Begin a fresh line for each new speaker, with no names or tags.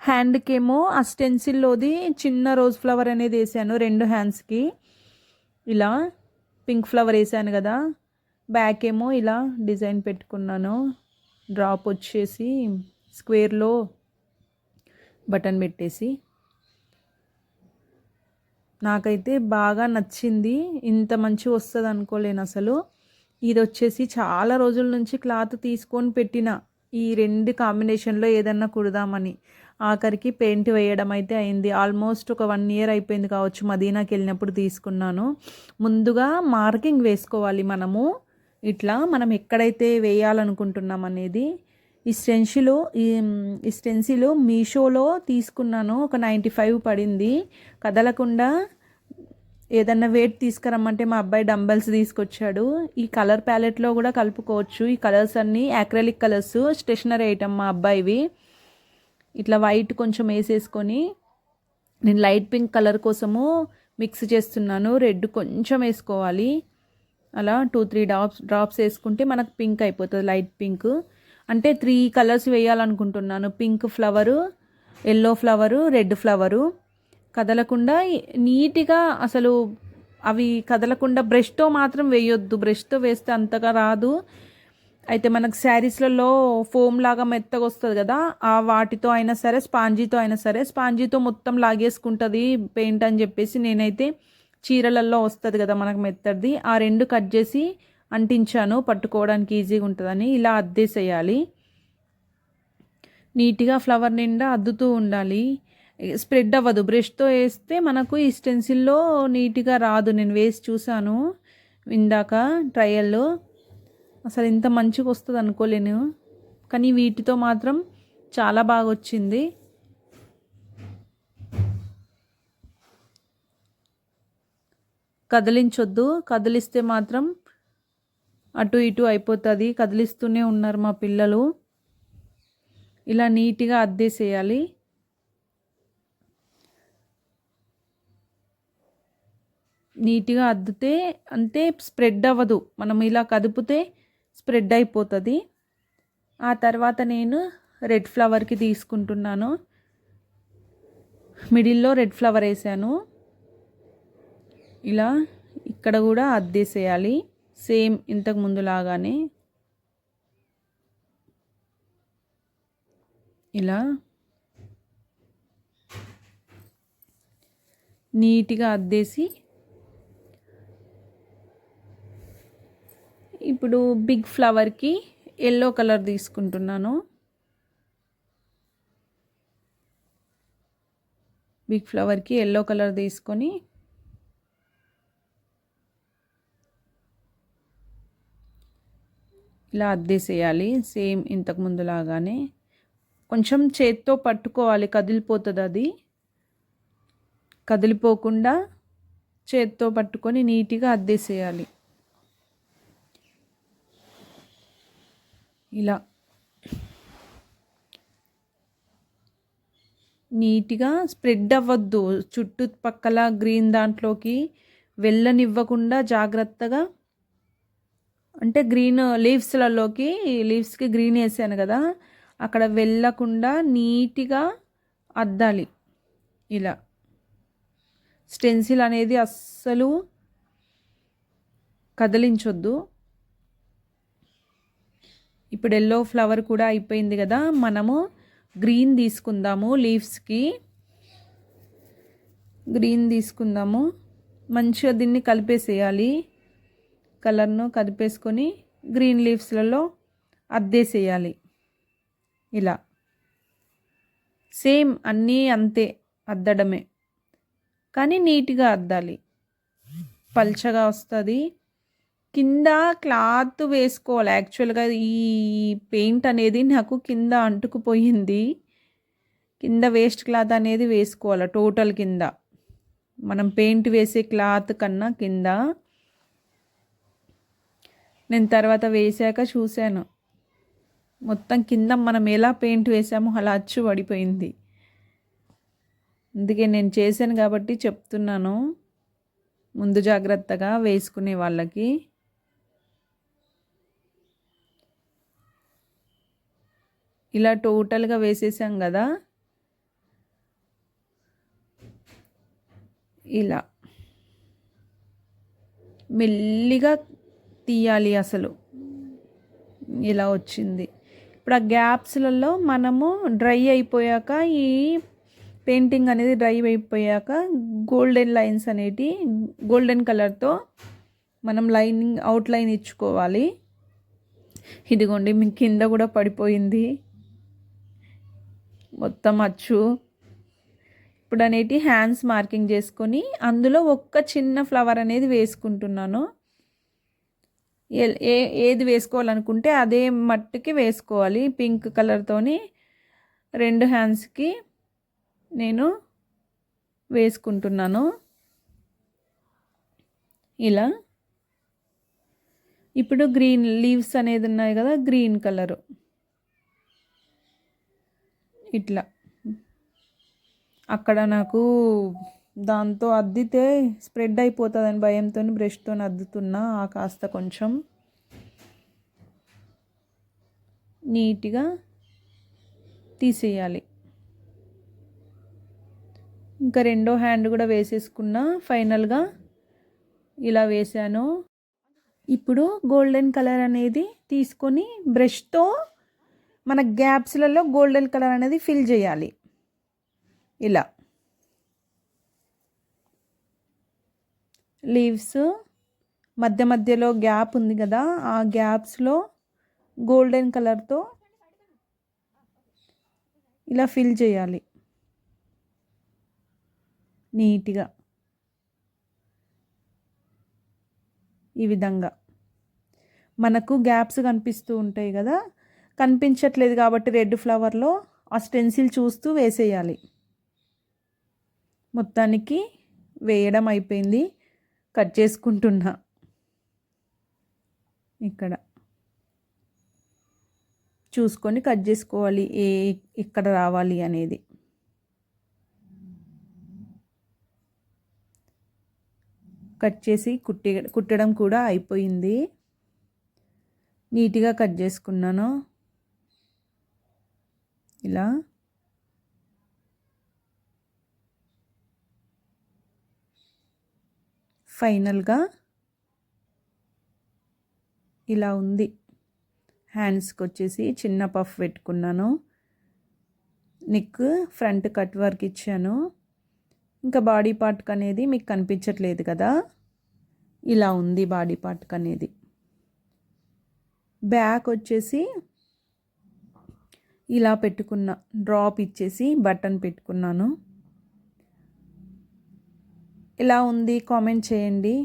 హ్యాండ్కేమో ఆ స్టెన్సిల్లోది చిన్న rose flower అనేది వేసాను 2 హ్యాండ్స్కి. ఇలా పింక్ ఫ్లవర్ వేసాను కదా. బ్యాక్ ఏమో ఇలా డిజైన్ పెట్టుకున్నాను. డ్రాప్ వచ్చేసి స్క్వేర్లో బటన్ పెట్టేసి. నాకైతే బాగా నచ్చింది. ఇంత మంచిగా వస్తుంది అనుకోలేను అసలు. ఇది వచ్చేసి చాలా రోజుల నుంచి క్లాత్ తీసుకొని పెట్టిన ఈ 2 కాంబినేషన్లో ఏదన్నా కుడదామని. ఆఖరికి పెయింట్ వేయడం అయితే అయింది. ఆల్మోస్ట్ ఒక 1 ఇయర్ అయిపోయింది కావచ్చు. మదీనాకి వెళ్ళినప్పుడు తీసుకున్నాను. ముందుగా మార్కింగ్ వేసుకోవాలి మనము. ఇట్లా మనం ఎక్కడైతే వేయాలనుకుంటున్నాం అనేది. ఈ స్టెన్సిల్ మీషోలో తీసుకున్నాను. ఒక 95 పడింది. కదలకుండా ఏదన్నా వెయిట్ తీసుకురమ్మంటే మా అబ్బాయి డంబెల్స్ తీసుకొచ్చాడు. ఈ కలర్ ప్యాలెట్లో కూడా కలుపుకోవచ్చు. ఈ కలర్స్ అన్నీ యాక్రిలిక్ కలర్స్, స్టేషనరీ ఐటమ్ మా అబ్బాయివి. ఇట్లా వైట్ కొంచెం వేసేసుకొని, నేను లైట్ పింక్ కలర్ కోసము మిక్స్ చేస్తున్నాను. రెడ్ కొంచెం వేసుకోవాలి. అలా 2-3 డ్రాప్స్ వేసుకుంటే మనకు పింక్ అయిపోతుంది, లైట్ పింక్. అంటే 3 కలర్స్ వేయాలనుకుంటున్నాను. Pink flower, yellow flower, red flower. కదలకుండా నీట్గా, అసలు అవి కదలకుండా బ్రష్తో మాత్రం వేయొద్దు. బ్రష్తో వేస్తే అంతగా రాదు. అయితే మనకు శారీస్లలో ఫోమ్ లాగా మెత్తగా వస్తుంది కదా, ఆ వాటితో అయినా సరే, స్పాంజీతో అయినా సరే. స్పాంజీతో మొత్తం లాగేసుకుంటుంది పెయింట్ అని చెప్పేసి నేనైతే చీరలలో వస్తుంది కదా మనకు మెత్తది, ఆ 2 కట్ చేసి అంటించాను, పట్టుకోవడానికి ఈజీగా ఉంటుందని. ఇలా అద్దేసేయాలి. నీట్గా ఫ్లవర్ నిండా అద్దుతూ ఉండాలి. స్ప్రెడ్ అవ్వదు. బ్రష్తో వేస్తే మనకు ఈ స్టెన్సిల్లో నీట్గా రాదు. నేను వేసి చూసాను ఇందాక ట్రయల్లో. అసలు ఇంత మంచిగా వస్తుంది అనుకోలేను, కానీ వీటితో మాత్రం చాలా బాగా వచ్చింది. కదిలించొద్దు. కదిలిస్తే మాత్రం అటు ఇటు అయిపోతుంది. కదిలిస్తూనే ఉన్నారు మా పిల్లలు. ఇలా నీట్గా అద్దేసేయాలి. నీట్గా అద్దితే అంటే స్ప్రెడ్ అవ్వదు. మనం ఇలా కదిపితే స్ప్రెడ్ అయిపోతుంది. ఆ తర్వాత నేను రెడ్ ఫ్లవర్కి తీసుకుంటున్నాను. మిడిల్లో రెడ్ ఫ్లవర్ వేసాను. ఇలా ఇక్కడ కూడా అద్దేసేయాలి సేమ్ ఇంతకు ముందు లాగానే. ఇలా నీట్గా అద్దేసి, ఇప్పుడు బిగ్ ఫ్లవర్కి ఎల్లో కలర్ తీసుకుంటున్నాను. బిగ్ ఫ్లవర్కి ఎల్లో కలర్ తీసుకొని ఇలా అద్దేసేయాలి సేమ్ ఇంతకు ముందు లాగానే. కొంచెం చేత్తో పట్టుకోవాలి, కదిలిపోతుంది అది. కదిలిపోకుండా చేత్తో పట్టుకొని నీట్గా అద్దేసేయాలి. ఇలా నీట్గా స్ప్రెడ్ అవ్వద్దు. చుట్టుపక్కల గ్రీన్ దాంట్లోకి వెళ్ళనివ్వకుండా జాగ్రత్తగా, అంటే గ్రీన్ లీవ్స్కి గ్రీన్ వేసాను కదా, అక్కడ వెళ్ళకుండా నీట్గా అద్దాలి. ఇలా స్టెన్సిల్ అనేది అస్సలు కదిలించొద్దు. ఇప్పుడు ఎల్లో ఫ్లవర్ కూడా అయిపోయింది కదా, మనము గ్రీన్ తీసుకుందాము. లీవ్స్కి గ్రీన్ తీసుకుందాము. మంచిగా దీన్ని కలిపేసేయాలి. కలర్ను కలిపేసుకొని గ్రీన్ లీవ్స్లలో అద్దేసేయాలి. ఇలా సేమ్ అన్నీ అంతే అద్దడమే, కానీ నీట్గా అద్దాలి. పల్చగా వస్తుంది. కింద క్లాత్ వేసుకోవాలి. యాక్చువల్గా ఈ పెయింట్ అనేది నాకు కింద అంటుకుపోయింది. కింద వేస్ట్ క్లాత్ అనేది వేసుకోవాలి. టోటల్ కింద మనం పెయింట్ వేసే క్లాత్ కన్నా కింద. నేను తర్వాత వేసాక చూశాను, మొత్తం కింద మనం ఎలా పెయింట్ వేసామో అలా అచ్చు పడిపోయింది. అందుకే నేను చేశాను కాబట్టి చెప్తున్నాను, ముందు జాగ్రత్తగా వేసుకునే వాళ్ళకి. ఇలా టోటల్గా వేసేసాం కదా. ఇలా మెల్లిగా తీయాలి. అసలు ఇలా వచ్చింది. ఇప్పుడు ఆ గ్యాప్స్లలో మనము డ్రై అయిపోయాక, ఈ పెయింటింగ్ అనేది డ్రై అయిపోయాక గోల్డెన్ లైన్స్ అనేటి గోల్డెన్ కలర్తో మనం లైనింగ్ అవుట్లైన్ ఇచ్చుకోవాలి. ఇదిగోండి మీ కింద కూడా పడిపోయింది మొత్తం అచ్చు. ఇప్పుడు అనేటి హ్యాండ్స్ మార్కింగ్ చేసుకొని అందులో ఒక్క చిన్న ఫ్లవర్ అనేది వేసుకుంటున్నాను. ఏది వేసుకోవాలనుకుంటే అదే మట్టుకి వేసుకోవాలి. పింక్ కలర్తోని 2 హ్యాండ్స్కి నేను వేసుకుంటున్నాను ఇలా. ఇప్పుడు గ్రీన్ లీవ్స్ అనేది ఉన్నాయి కదా, గ్రీన్ కలరు ఇట్లా. అక్కడ నాకు దాంతో అద్దితే స్ప్రెడ్ అయిపోతుందని భయంతో బ్రష్తో అద్దుతున్నా. కాస్త కొంచెం నీట్గా తీసేయాలి. ఇంకా రెండో హ్యాండ్ కూడా వేసేసుకున్నా. ఫైనల్గా ఇలా వేసాను. ఇప్పుడు గోల్డెన్ కలర్ అనేది తీసుకొని బ్రష్తో మన గ్యాప్స్లలో గోల్డెన్ కలర్ అనేది ఫిల్ చేయాలి. ఇలా లీవ్స్ మధ్య మధ్యలో గ్యాప్ ఉంది కదా, ఆ గ్యాప్స్లో గోల్డెన్ కలర్తో ఇలా ఫిల్ చేయాలి నీట్గా. ఈ విధంగా మనకు గ్యాప్స్ కనిపిస్తూ ఉంటాయి కదా, కనిపించట్లేదు కాబట్టి రెడ్ ఫ్లవర్లో ఆ స్టెన్సిల్ చూస్తూ వేసేయాలి. మొత్తానికి వేయడం అయిపోయింది. కట్ చేసుకుంటున్నా. ఇక్కడ చూసుకొని కట్ చేసుకోవాలి ఎక్కడ రావాలి అనేది. కట్ చేసి కుట్టడం కూడా అయిపోయింది. నీట్గా కట్ చేసుకున్నాను ఇలా. ఫైనల్గా ఇలా ఉంది. హ్యాండ్స్కి వచ్చేసి చిన్న పఫ్ పెట్టుకున్నాను. నెక్ ఫ్రంట్ కట్ వర్క్ ఇచ్చాను. ఇంకా బాడీ పార్ట్కి అనేది మీకు కనిపించట్లేదు కదా, ఇలా ఉంది బాడీ పార్ట్కి అనేది. బ్యాక్ వచ్చేసి ఇలా పెట్టుకున్న, డ్రాప్ ఇచ్చేసి బటన్ పెట్టుకున్నాను. ఇలా ఉంది, కామెంట్ చేయండి.